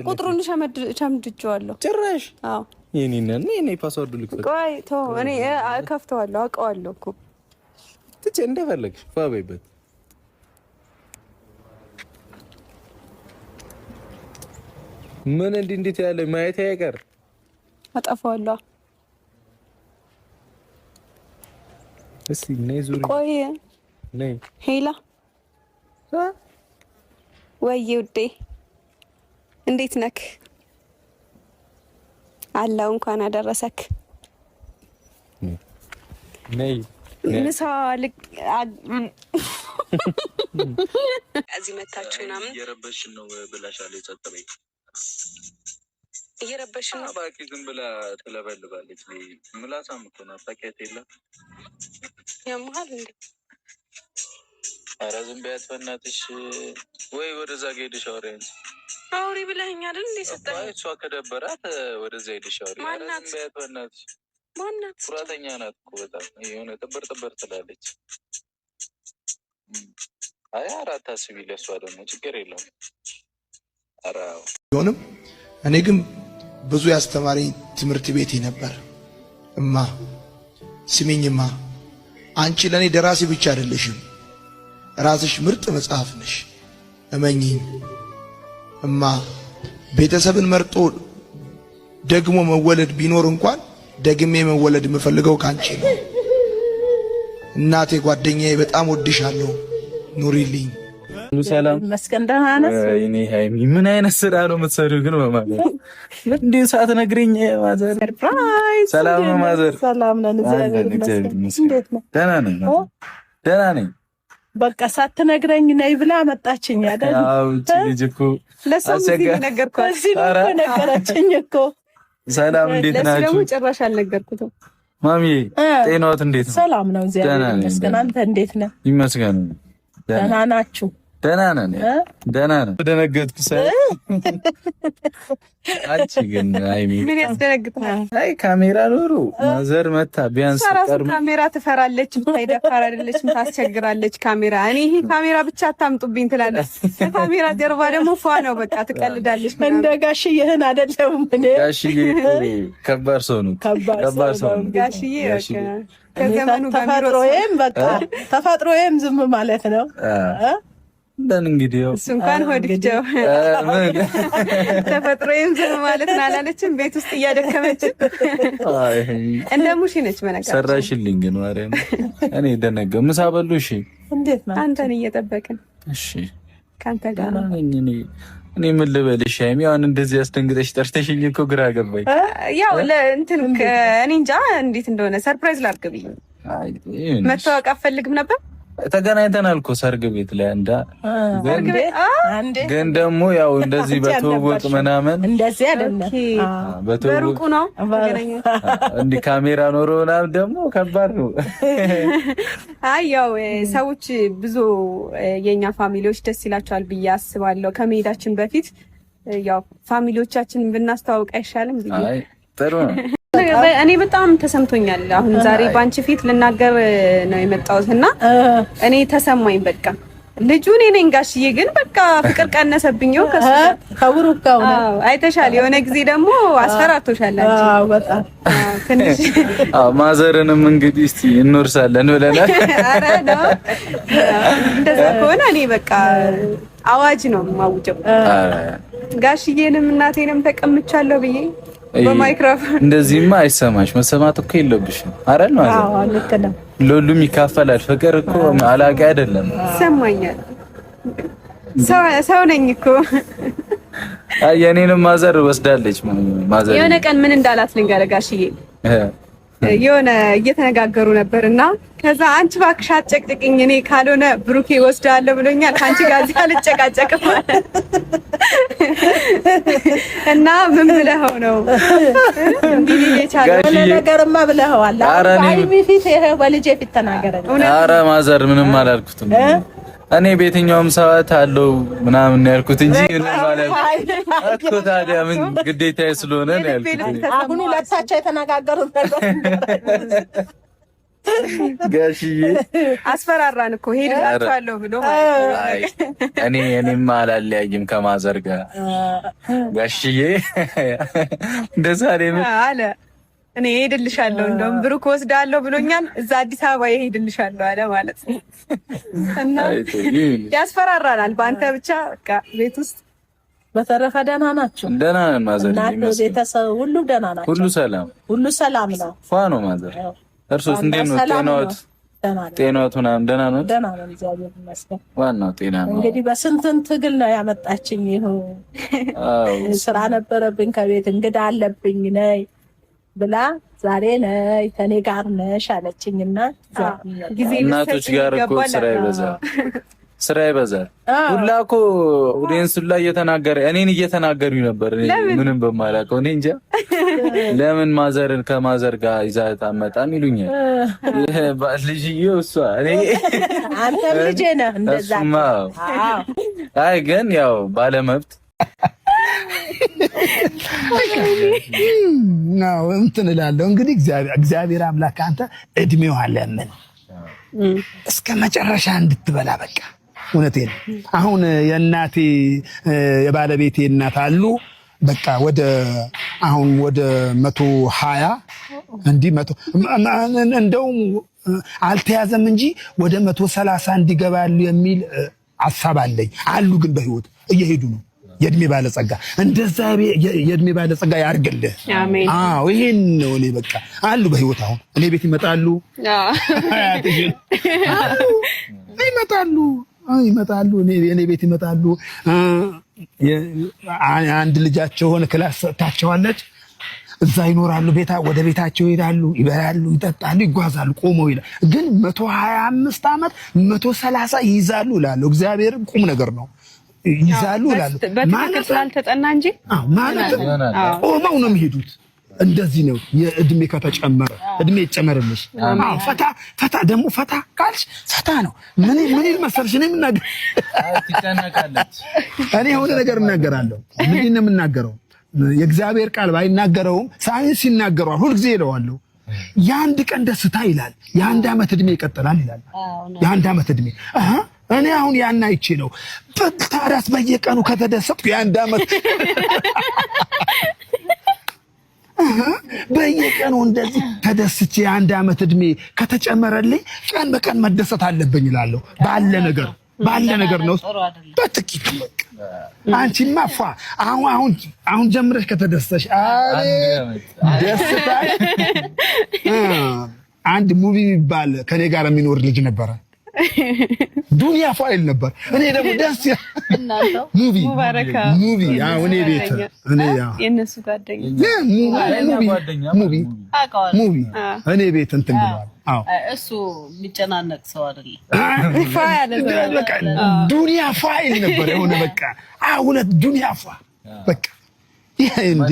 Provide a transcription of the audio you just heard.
ቁጥሩን ሸምድጄዋለሁ ጭራሽ። አዎ የኔ ፓስወርድ ልክፈት። ቆይ ተው፣ እኔ ከፍተዋለሁ፣ አውቀዋለሁ እኮ ትቼ እንደፈለግሽ ፋበይበት። ምን እንዴት ያለ ማየት አይቀር አጠፋዋለሁ። እስቲ ነይ ዙሪ። ቆይ ነይ ሄላ ወይ ውዴ እንዴት ነክ? አላው እንኳን አደረሰክ። ነይ ምሳ እዚህ መታችሁ ምናምን እየረበሽን ነው ብላሻለሁ። የጸጥበይ እየረበሽን ነው። ባቂ ዝም ብላ ትለበልባለች። ምላሳም እኮ ነው። ታውቂያት የለ ያምሃል እንዴ? ኧረ ዝም በያት በእናትሽ። ወይ ወደዛ ሄደሽ አውሪ እንጂ አውሪ ብለኸኝ አይደል እንዴ? ሰጠኝ እሷ ከደበራት ወደዛ ሄደሽ አውሪ። ኧረ ዝም በያት በእናትሽ። ማናት? ኩራተኛ ናት እኮ በጣም የሆነ ጥብር ትላለች። አይ አራት አስቢ። ለሷ ደግሞ ችግር የለውም። ኧረ ቢሆንም እኔ ግን ብዙ ያስተማረኝ ትምህርት ቤቴ ነበር። እማ ስሚኝማ፣ አንቺ ለኔ ደራሲ ብቻ አይደለሽም፣ ራስሽ ምርጥ መጽሐፍ ነሽ። እመኚኝ እማ። ቤተሰብን መርጦ ደግሞ መወለድ ቢኖር እንኳን ደግሜ መወለድ የምፈልገው ካንቺ ነው። እናቴ፣ ጓደኛዬ፣ በጣም ወድሻለሁ። ኑሪልኝ። ሰላም መስከን ደህና ነህ? እኔ ሃይሚ ምን አይነት ስራ ነው የምትሰሪው ግን? በማለት እንዴ ሰዓት ነግረኝ ማዘር። ሰርፕራይዝ። ሰላም ማዘር። ሰላም ነን። እንዴት ነው? ደህና ነኝ። በቃ ሳትነግረኝ ነይ ብላ መጣችኝ አይደል? አዎ ልጅ እኮ ለሰው ነገርኳት። ነገረችኝ እኮ። ሰላም እንዴት ናችሁ? ለሱ ጭራሽ አልነገርኩትም። ማሚ ጤናዎት እንዴት ነው? ሰላም ነው። እግዚአብሔር ይመስገን። አንተ እንዴት ነህ? ይመስገን። ደህና ናችሁ? ደህና ነን። ደህና ነን። ደነገጥኩ ሳይ። አንቺ ግን ሃይሚ ምን ያስደነግጣል? አይ ካሜራ ኖሮ ማዘር መታ ቢያንስ ቀርም ካሜራ ትፈራለች፣ ታይደፋር አይደለች፣ ታስቸግራለች ካሜራ። እኔ ይሄ ካሜራ ብቻ አታምጡብኝ ትላለች። ካሜራ ጀርባ ደግሞ ፏ ነው በቃ ትቀልዳለች። እንደ ጋሽዬህን አይደለም እኔ። ጋሽዬ ከባድ ሰው ነው። ከባድ ሰው ነው ጋሽዬ። በቃ ከዘመኑ ተፈጥሮዬም በቃ ተፈጥሮዬም ዝም ማለት ነው። እንደን እንግዲህ እሱ እንኳን ሆድቸው ተፈጥሮዬም ዝም ማለት ነው አላለችም። ቤት ውስጥ እያደከመች እንደ ሙሽ ነች። መነገር ሰራሽልኝ ግን ማርያም እኔ ደነገ ምሳ በሉ። እሺ እንዴት ነው? አንተን እየጠበቅን። እሺ ካንተ ጋር እኔ ምን ልበልሽ ሃይሚ፣ አሁን እንደዚህ አስደንግጠሽ ጠርተሽኝ እኮ ግራ ገባኝ። ያው ለእንትን እኔ እንጃ እንዴት እንደሆነ ሰርፕራይዝ ላድርግብኝ። መታወቅ አፈልግም ነበር። ተገናኝተናል እኮ ሰርግ ቤት ላይ ግን ደግሞ ያው እንደዚህ በትውውቅ ምናምን እንደዚህ አይደለም። በሩቁ ነው እንዲህ ካሜራ ኖሮ ምናምን ደግሞ ከባድ ነው። አይ ያው ሰዎች ብዙ የኛ ፋሚሊዎች ደስ ይላቸዋል ብዬ አስባለሁ። ከመሄዳችን በፊት ያው ፋሚሊዎቻችንን ብናስተዋውቅ አይሻልም ብዬ። አይ ጥሩ ነው። እኔ በጣም ተሰምቶኛል። አሁን ዛሬ ባንቺ ፊት ልናገር ነው የመጣሁት እና እኔ ተሰማኝ። በቃ ልጁ እኔ ነኝ። ጋሽዬ ግን በቃ ፍቅር ቀነሰብኝ። ከብሩክ ጋር ነው አይተሻል። የሆነ ጊዜ ደግሞ አስፈራርቶሻል አንቺ። አዎ በጣም ትንሽ ማዘርንም እንግዲህ እስቲ እንወርሳለን ብለናል። ኧረ ነው እንደዛ ከሆነ እኔ በቃ አዋጅ ነው የማውጀው። ጋሽዬንም እናቴንም ተቀምቻለሁ ብዬ በማይክሮፎን እንደዚህማ አይሰማሽ። መሰማት እኮ የለብሽም አይደል? ማለት አዎ ልክ ነው። ለሁሉም ይካፈላል። ፍቅር እኮ አላቂ አይደለም። ይሰማኛል። ሰው ነኝ እኮ። አይ የኔንም ማዘር ወስዳለች። ማዘር የሆነ ቀን ምን እንዳላት ልንገርህ ጋሽዬ። የሆነ እየተነጋገሩ ነበርና ከዛ አንቺ እባክሽ አትጨቅጭቅኝ፣ እኔ ካልሆነ ብሩኬ ወስዳለሁ ብሎኛል፣ ከአንቺ ጋር እዚህ አልጨቃጨቅም እና ምን ብለኸው ነው እንግዲህ የቻለው ነገርማ ብለኸዋል። አይ ፊት ይሄ በልጄ ፊት ተናገረኝ። ኧረ ማዘር ምንም አላልኩትም። እኔ በየትኛውም ሰዓት አለው ምናምን ያልኩት እንጂ ምን ማለት እኮ ታዲያ ምን ግዴታዬ ስለሆነ ነው ያልኩት። አሁን ሁለታቸው የተነጋገሩት ነገር ጋሽዬ አስፈራራን እኮ ሄድላችኋለሁ ብሎ እኔማ አላለያይም ከማዘር ጋር ጋሽዬ እንደዛ አለ። እኔ ሄድልሻለሁ እንደውም ብሩክ ወስዳለሁ ብሎኛል። እዛ አዲስ አበባ ሄድልሻለሁ አለ ማለት ነው። እና ያስፈራራናል በአንተ ብቻ በቃ ቤት ውስጥ። በተረፈ ደህና ናቸው? ደህና ነን ማዘር። ቤተሰብ ሁሉ ደህና ናቸው? ሁሉ ሰላም ነው። ፏ ነው ማዘር። እርሶስ እንዴት ነው? ጤናዎት ምናምን ደህና ነው? ደህና ነው እግዚአብሔር ይመስገን። ዋናው ጤና ነው። እንግዲህ በስንት ትግል ነው ያመጣችኝ። ስራ ነበረብኝ ከቤት እንግዳ አለብኝ ነይ ብላ ዛሬ ነይ ከኔ ጋር ነሽ አለችኝና እናቶች ጋር እኮ ስራ ይበዛል። ሁላ እኮ ኦዲየንስ ሁላ እየተናገረ እኔን እየተናገሩኝ ነበር። ምንም በማላውቀው እኔ እንጃ ለምን ማዘርን ከማዘር ጋር ይዛት አመጣም ይሉኛል። ይሄ ልጅዬው እሷ እኔ አንተ ልጅ ነህ እንደዛ። አይ ግን ያው ባለመብት ነው እንትን እላለሁ። እንግዲህ እግዚአብሔር አምላክ አንተ እድሜው አለምን እስከ መጨረሻ እንድትበላ በቃ እውነቴን። አሁን የእናቴ የባለቤቴ እናት አሉ በቃ አሁን ወደ 120 እንዲህ እንደውም አልተያዘም እንጂ ወደ 130 እንዲገባሉ የሚል ሐሳብ አለኝ። አሉ ግን በህይወት እየሄዱ ነው። የእድሜ ባለጸጋ እንደዛ የእድሜ ባለጸጋ ያርግልህ። አሜን። ይሄን ነው እኔ በቃ አሉ በህይወት አሁን እኔ ቤት ይመጣሉ። እኔ ቤት ይመጣሉ። አንድ ልጃቸው ሆነ ክላስ ታቸዋለች። እዛ ይኖራሉ። ወደ ቤታቸው ይሄዳሉ፣ ይበላሉ፣ ይጠጣሉ፣ ይጓዛሉ። ቆመው ይላል ግን 125 ዓመት 130 ይይዛሉ እላለሁ። እግዚአብሔር ቁም ነገር ነው። ይዛሉ እላለሁ ማለት ስላልተጠና እንጂ ማለት ቆመው ነው የሚሄዱት። እንደዚህ ነው የእድሜ ከተጨመረ እድሜ ይጨመርልሽ። ፈታ ደግሞ ፈታ ካልሽ ፈታ ነው። ምን ይመሰልሽ ነው የምናገር እኔ የሆነ ነገር እናገራለሁ። ምንድን ነው የምናገረው? የእግዚአብሔር ቃል ባይናገረውም ሳይንስ ይናገረዋል። ሁልጊዜ ይለዋለሁ። የአንድ ቀን ደስታ ይላል የአንድ ዓመት እድሜ ይቀጥላል ይላል። የአንድ ዓመት እድሜ እኔ አሁን ያን አይቼ ነው በታራስ በየቀኑ ከተደሰትኩ የአንድ ዓመት በየቀኑ እንደዚህ ተደስቼ የአንድ ዓመት እድሜ ከተጨመረልኝ ቀን በቀን መደሰት አለብኝ እላለሁ። ባለ ነገር ነው በጥቂቱ በቃ አንቺማ አሁን ጀምረሽ ከተደሰሽ ደስታ። አንድ ሙቪ የሚባል ከኔ ጋር የሚኖር ልጅ ነበረ። ዱንያ ፋይል ነበር። እኔ ደግሞ ደስ ሙቪ እኔ ቤት የነሱ ጓደኛ ሙቪ እኔ ቤት እንትን ብለዋል። እሱ የሚጨናነቅ ሰው አይደለም። ዱንያ ፋይል ነበር የሆነ በቃ እውነት ዱንያ ፋ በቃ ይሄ እንደ